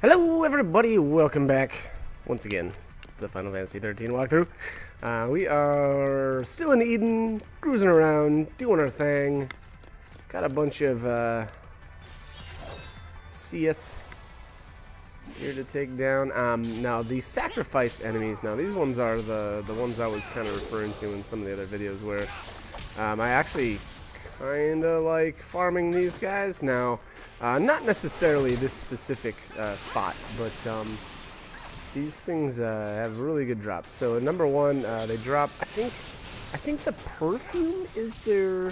Hello everybody, welcome back once again to the Final Fantasy 13 walkthrough. We are still in Eden, cruising around, doing our thing. Got a bunch of Seath here to take down. Now these sacrifice enemies, now these ones are the ones I was kind of referring to in some of the other videos where I actually kind of like farming these guys. Now, not necessarily this specific spot, but these things have really good drops. So number one, they drop, I think the perfume is their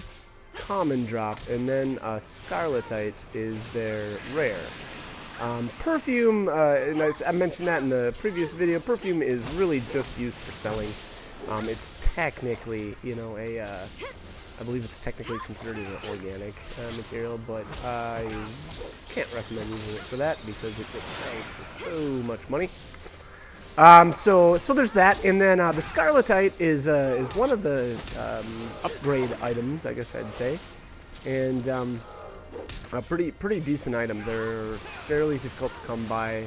common drop, and then Scarletite is their rare. Perfume, and I mentioned that in the previous video, perfume is really just used for selling. It's technically, you know, I believe it's technically considered an organic material, but I can't recommend using it for that because it just sells for so much money. So there's that, and then the Scarletite is one of the upgrade items, I guess I'd say, and a pretty decent item. They're fairly difficult to come by,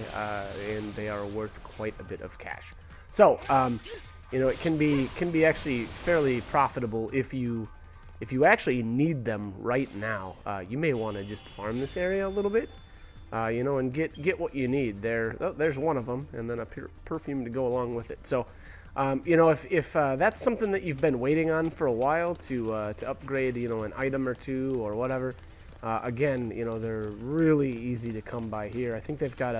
and they are worth quite a bit of cash. So you know, it can be actually fairly profitable if you actually need them right now. You may want to just farm this area a little bit, you know, and get what you need. There's one of them, and then a perfume to go along with it. So, you know, if that's something that you've been waiting on for a while to upgrade, you know, an item or two or whatever, again, you know, they're really easy to come by here. I think they've got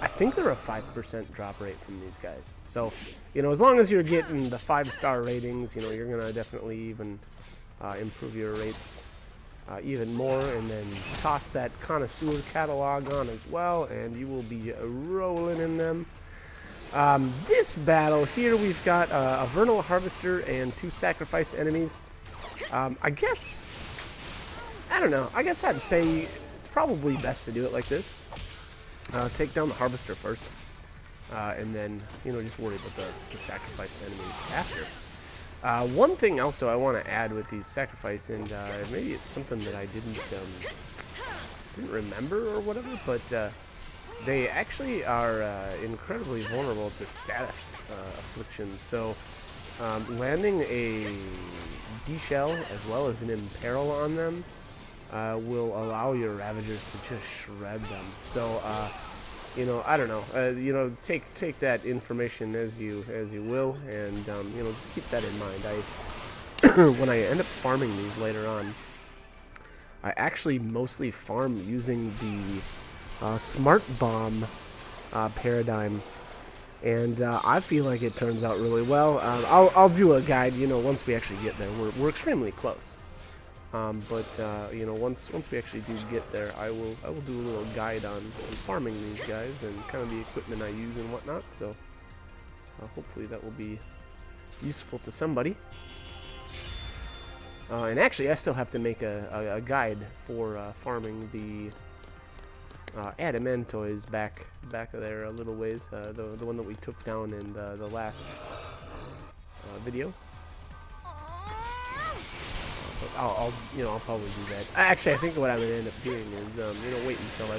I think they're a 5% drop rate from these guys. So, you know, as long as you're getting the 5-star ratings, you know, you're gonna definitely even improve your rates even more, and then toss that connoisseur catalog on as well, and you will be rolling in them. This battle here, we've got a Vernal Harvester and 2 sacrifice enemies. I guess, I don't know, I guess I'd say it's probably best to do it like this. Take down the Harvester first, and then, you know, just worry about the sacrifice enemies after. One thing also I want to add with these sacrifice, and maybe it's something that I didn't remember or whatever, but they actually are incredibly vulnerable to status afflictions. So landing a D-Shell as well as an Imperil on them will allow your Ravagers to just shred them. So you know, I don't know. You know, take that information as you will, and you know, just keep that in mind. When I end up farming these later on, I actually mostly farm using the Smart Bomb paradigm, and I feel like it turns out really well. I'll do a guide, you know, once we actually get there. We're extremely close. But you know, once we actually do get there, I will do a little guide on farming these guys and kind of the equipment I use and whatnot. So hopefully that will be useful to somebody. And actually, I still have to make a guide for farming the Adamantoids back there a little ways. The one that we took down in the last video. I'll probably do that. Actually, I think what I'm gonna end up doing is, you know, wait until I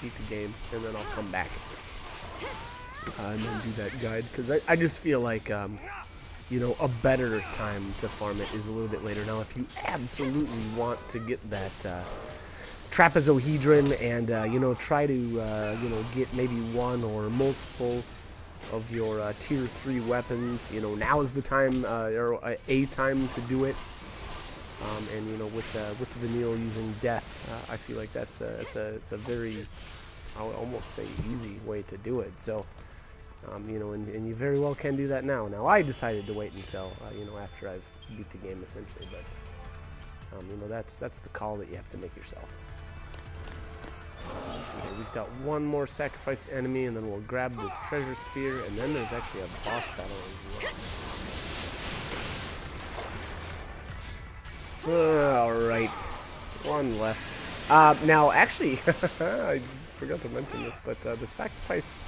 beat the game, and then I'll come back and then do that guide, because I just feel like, you know, a better time to farm it is a little bit later. Now, if you absolutely want to get that trapezohedron and you know, try to you know, get maybe one or multiple of your tier 3 weapons, you know, now is the time, or a time to do it. And you know, with Vanille using death, I feel like it's a very, I'll almost say, easy way to do it. So, you know, and you very well can do that now. Now, I decided to wait until you know, after I've beat the game essentially, but you know, that's the call that you have to make yourself. Let's see here. We've got one more sacrifice enemy, and then we'll grab this treasure sphere, and then there's actually a boss battle as well. Alright, one left. Now, actually, I forgot to mention this, but the sacrifice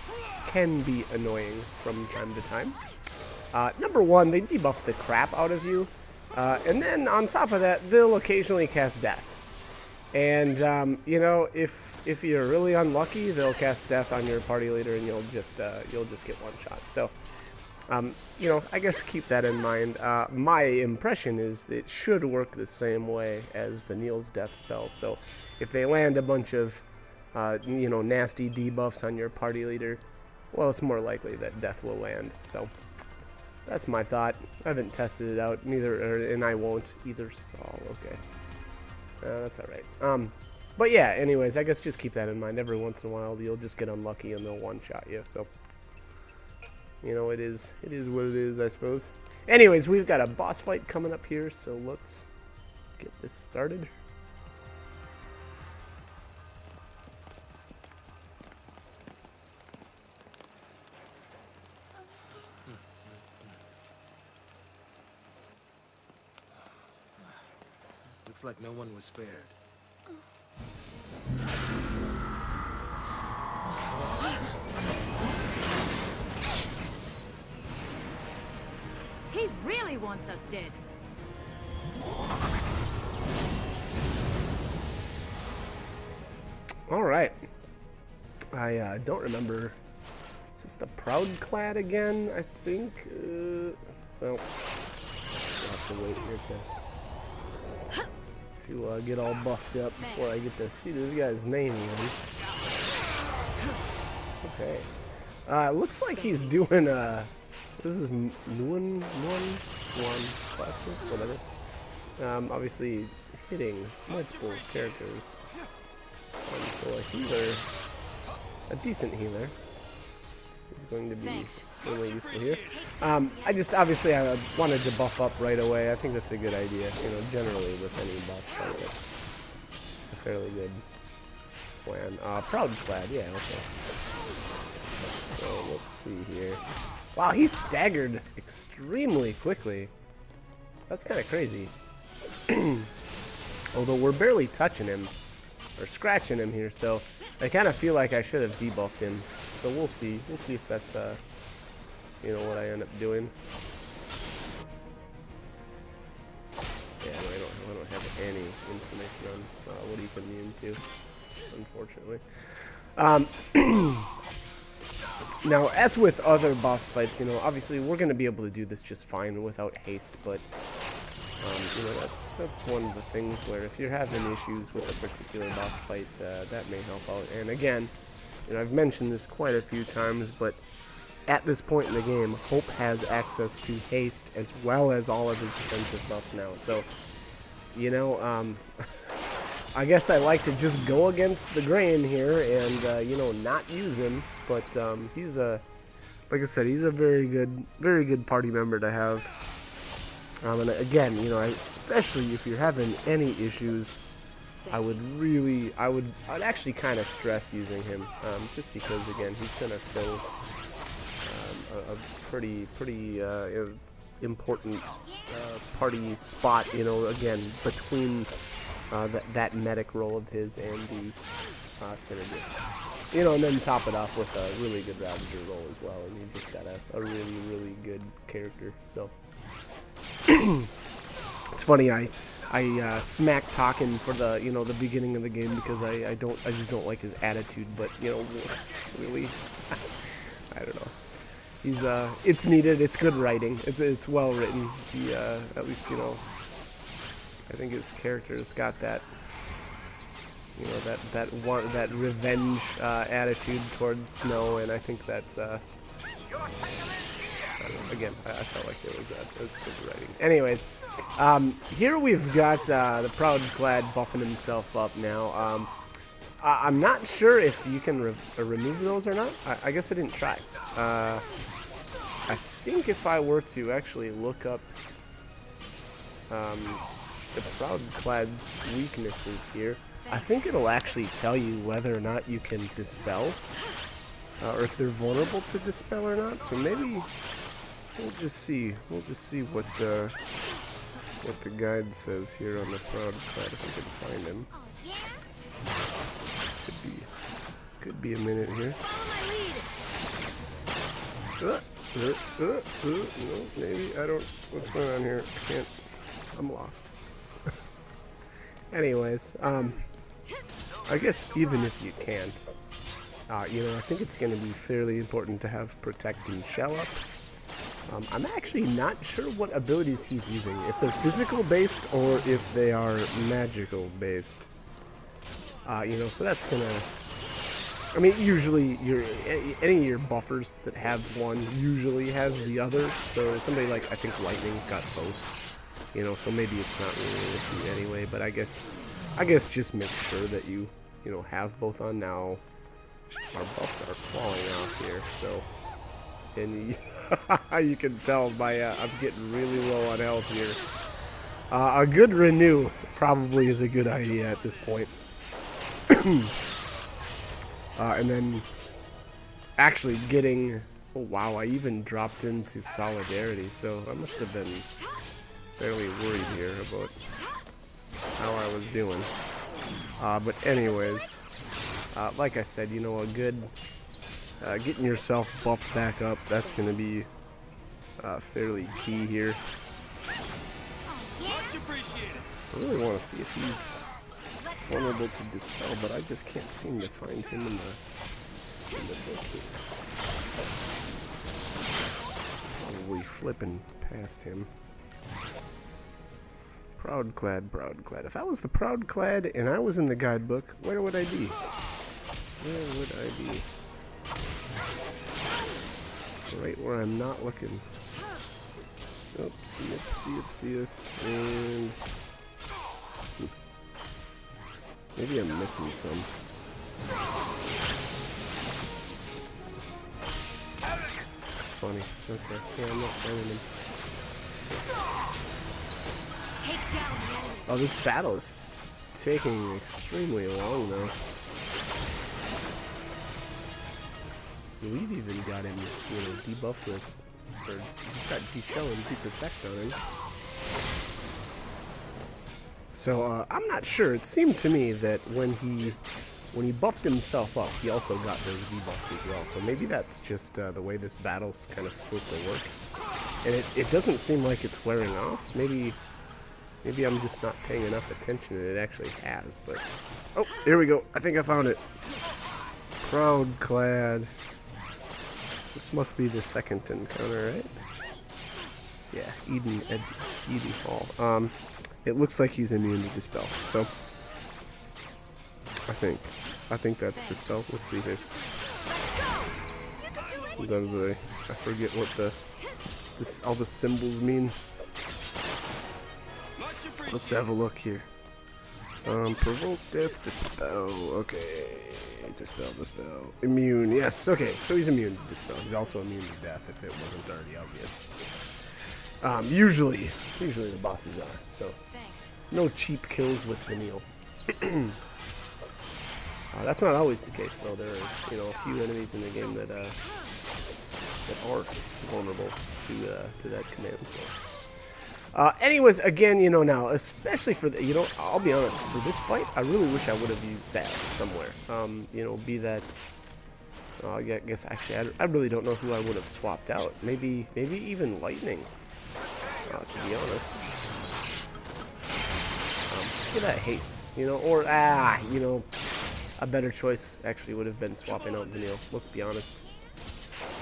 can be annoying from time to time. Number one, they debuff the crap out of you, and then on top of that, they'll occasionally cast death. And you know, if you're really unlucky, they'll cast death on your party leader, and you'll just get one shot. So, you know, I guess keep that in mind. My impression is it should work the same way as Vanille's death spell. So, if they land a bunch of you know, nasty debuffs on your party leader, well, it's more likely that death will land. So, that's my thought. I haven't tested it out, and I won't either. So, okay. That's alright. But yeah, anyways, I guess just keep that in mind. Every once in a while, you'll just get unlucky and they'll one-shot you. So, you know, it is what it is, I suppose. Anyways, we've got a boss fight coming up here, so let's get this started. Looks like no one was spared. He really wants us dead. All right. I don't remember. Is this the Proud Clad again? I think. Well, I'll have to wait here to get all buffed up before I get to see this guy's name even. Okay. Looks like he's doing this is Nguyen Blaster, whatever. Obviously hitting multiple characters. So a healer, a decent healer, is going to be extremely useful here. I wanted to buff up right away. I think that's a good idea. You know, generally with any boss fight, it's a fairly good plan. Proud Clad, yeah, okay. So let's see here. Wow, he's staggered extremely quickly. That's kind of crazy. Although we're barely touching him or scratching him here, so I kind of feel like I should have debuffed him. So we'll see. We'll see if that's you know, what I end up doing. Yeah, no, I don't have any information on what he's immune to, unfortunately. Now, as with other boss fights, you know, obviously we're going to be able to do this just fine without haste, but you know, that's one of the things where if you're having issues with a particular boss fight, that may help out. And again, you know, I've mentioned this quite a few times, but at this point in the game, Hope has access to haste as well as all of his defensive buffs now. So, you know, I guess I like to just go against the grain here and, you know, not use him. But he's like I said, he's a very good party member to have. And again, you know, especially if you're having any issues, I'd actually kind of stress using him, just because again, he's gonna fill a pretty important party spot, you know, again between that medic role of his and the synergist. You know, and then top it off with a really good Ravager role as well, and you just got a really good character. So it's funny, I smack talking for the beginning of the game because I just don't like his attitude, but you know, really, I don't know. He's it's needed. It's good writing. It's well written. He at least, you know, I think his character's got that. You know, that revenge attitude towards Snow, and I think that's I don't know, again, I felt like it was good writing. Anyways, here we've got the Proud Clad buffing himself up now. I'm not sure if you can remove those or not. I guess I didn't try. I think if I were to actually look up the Proud Clad's weaknesses here, I think it'll actually tell you whether or not you can dispel, or if they're vulnerable to dispel or not. So maybe we'll just see. We'll just see what the guide says here on the Proud Clad, if we can find him. Could be a minute here. No, maybe I don't. What's going on here? I can't. I'm lost. Anyways, I guess even if you can't, you know, I think it's going to be fairly important to have Protect and Shell up. I'm actually not sure what abilities he's using, if they're physical based or if they are magical based. You know, so that's gonna. I mean, usually any of your buffers that have one usually has the other. So somebody like I think Lightning's got both. You know, so maybe it's not really an issue anyway. But I guess just make sure that you know have both on now. Our buffs are falling off here, so and you can tell by I'm getting really low on health here. A good renew probably is a good idea at this point. And then actually getting, oh wow, I even dropped into Solidarity, so I must have been fairly worried here about how I was doing. But anyways, like I said, you know, a good getting yourself buffed back up, that's going to be fairly key here. I really want to see if he's vulnerable to Dispel, but I just can't seem to find him in the book here. Probably flipping past him. Proudclad, Proudclad. If I was the Proudclad and I was in the guidebook, where would I be? Where would I be? Right where I'm not looking. Oh, see it. And maybe I'm missing some. Funny. Okay. Yeah, I'm not finding him. Oh, this battle is taking extremely long, though. We've even got him, you know, debuffed with, or he's got de-shell and de-protect on him. So I'm not sure. It seemed to me that when he buffed himself up, he also got those debuffs as well. So maybe that's just the way this battle's kind of supposed to work. And it doesn't seem like it's wearing off. Maybe I'm just not paying enough attention, and it actually has. But oh, here we go. I think I found it. Proudclad. This must be the second encounter, right? Yeah, Eden Hall. It looks like he's immune to Dispel, so I think that's Dispel. Let's see here. Sometimes I forget what all the symbols mean. Let's have a look here. Provoke death, Dispel. Okay. Dispel. Immune. Yes. Okay. So he's immune to Dispel. He's also immune to death if it wasn't already obvious. Usually the bosses are. So no cheap kills with Vanille. That's not always the case, though. There are, you know, a few enemies in the game that aren't vulnerable to that command. So. Anyways, again, you know, now, especially for the, you know, I'll be honest, for this fight, I really wish I would have used Sass somewhere. You know, be that, I guess, actually, I really don't know who I would have swapped out. Maybe even Lightning, to be honest. Just get that haste, you know, or, you know, a better choice actually would have been swapping out Vanille. Let's be honest.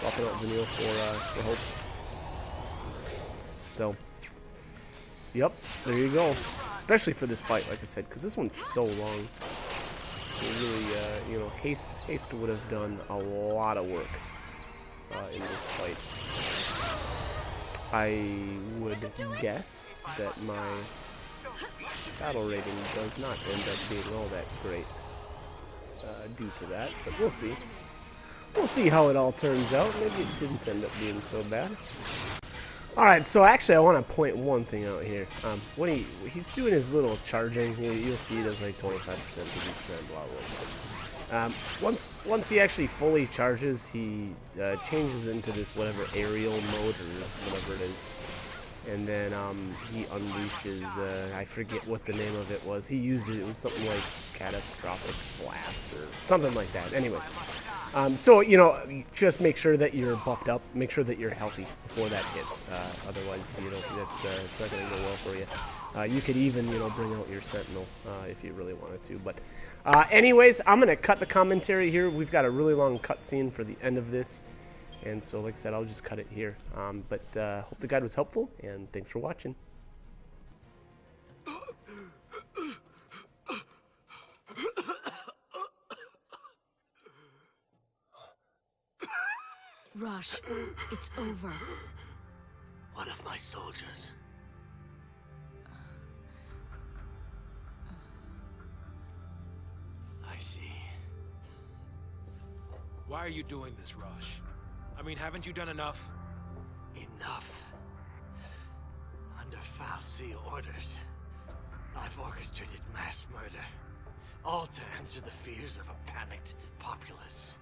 Swapping out Vanille for Hope. So. Yep, there you go. Especially for this fight, like I said, because this one's so long. It really, you know, haste would have done a lot of work in this fight. I would guess that my battle rating does not end up being all that great due to that, but we'll see. We'll see how it all turns out. Maybe it didn't end up being so bad. Alright, so actually I want to point one thing out here. When he's doing his little charging, you'll see he does like 25% to each round, blah, blah, blah. Once he actually fully charges, he changes into this whatever aerial mode or whatever it is. And then he unleashes, I forget what the name of it was. He used it was something like Catastrophic Blast or something like that. Anyways. So, you know, just make sure that you're buffed up. Make sure that you're healthy before that hits. Otherwise, you know, it's not going to go well for you. You could even, you know, bring out your Sentinel if you really wanted to. But anyways, I'm going to cut the commentary here. We've got a really long cutscene for the end of this. And so, like I said, I'll just cut it here. But hope the guide was helpful, and thanks for watching. Rosh, it's over. What of my soldiers? I see. Why are you doing this, Rosh? I mean, haven't you done enough? Enough. Under fal'Cie orders, I've orchestrated mass murder, all to answer the fears of a panicked populace.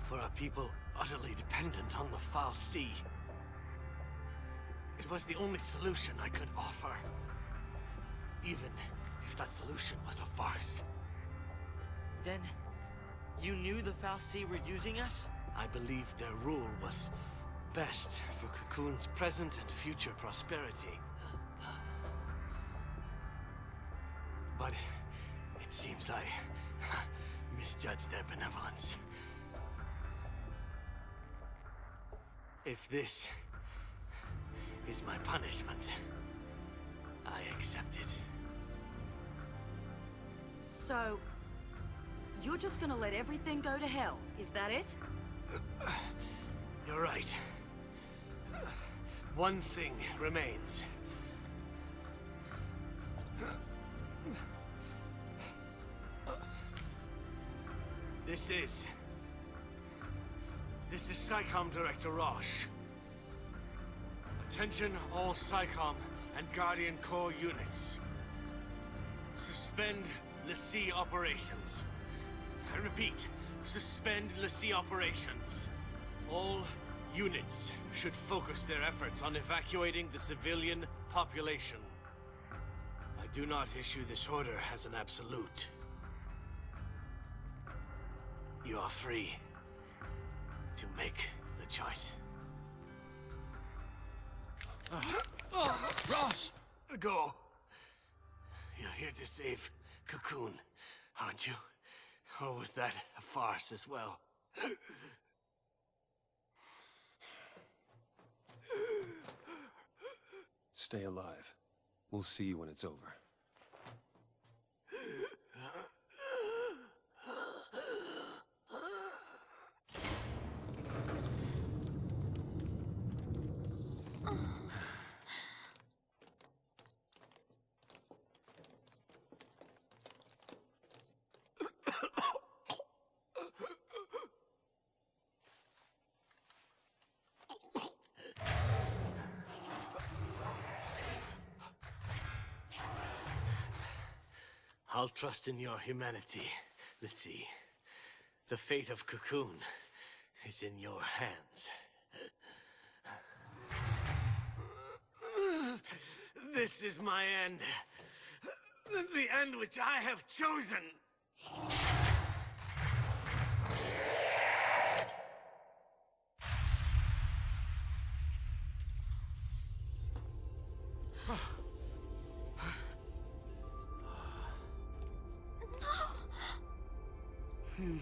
For a people utterly dependent on the fal'Cie. It was the only solution I could offer. Even if that solution was a farce. Then, you knew the fal'Cie were using us? I believed their rule was best for Cocoon's present and future prosperity. But it seems I misjudged their benevolence. If this is my punishment, I accept it. So, you're just gonna let everything go to hell, is that it? You're right. One thing remains. This is SciComm Director Rosh. Attention all SciComm and Guardian Corps units. Suspend l'Cie operations. I repeat, suspend l'Cie operations. All units should focus their efforts on evacuating the civilian population. I do not issue this order as an absolute. You are free to make the choice. Rosh! Go. You're here to save Cocoon, aren't you? Or was that a farce as well? Stay alive. We'll see you when it's over. I'll trust in your humanity, l'Cie. The fate of Cocoon is in your hands. This is my end. The end which I have chosen. Hmm.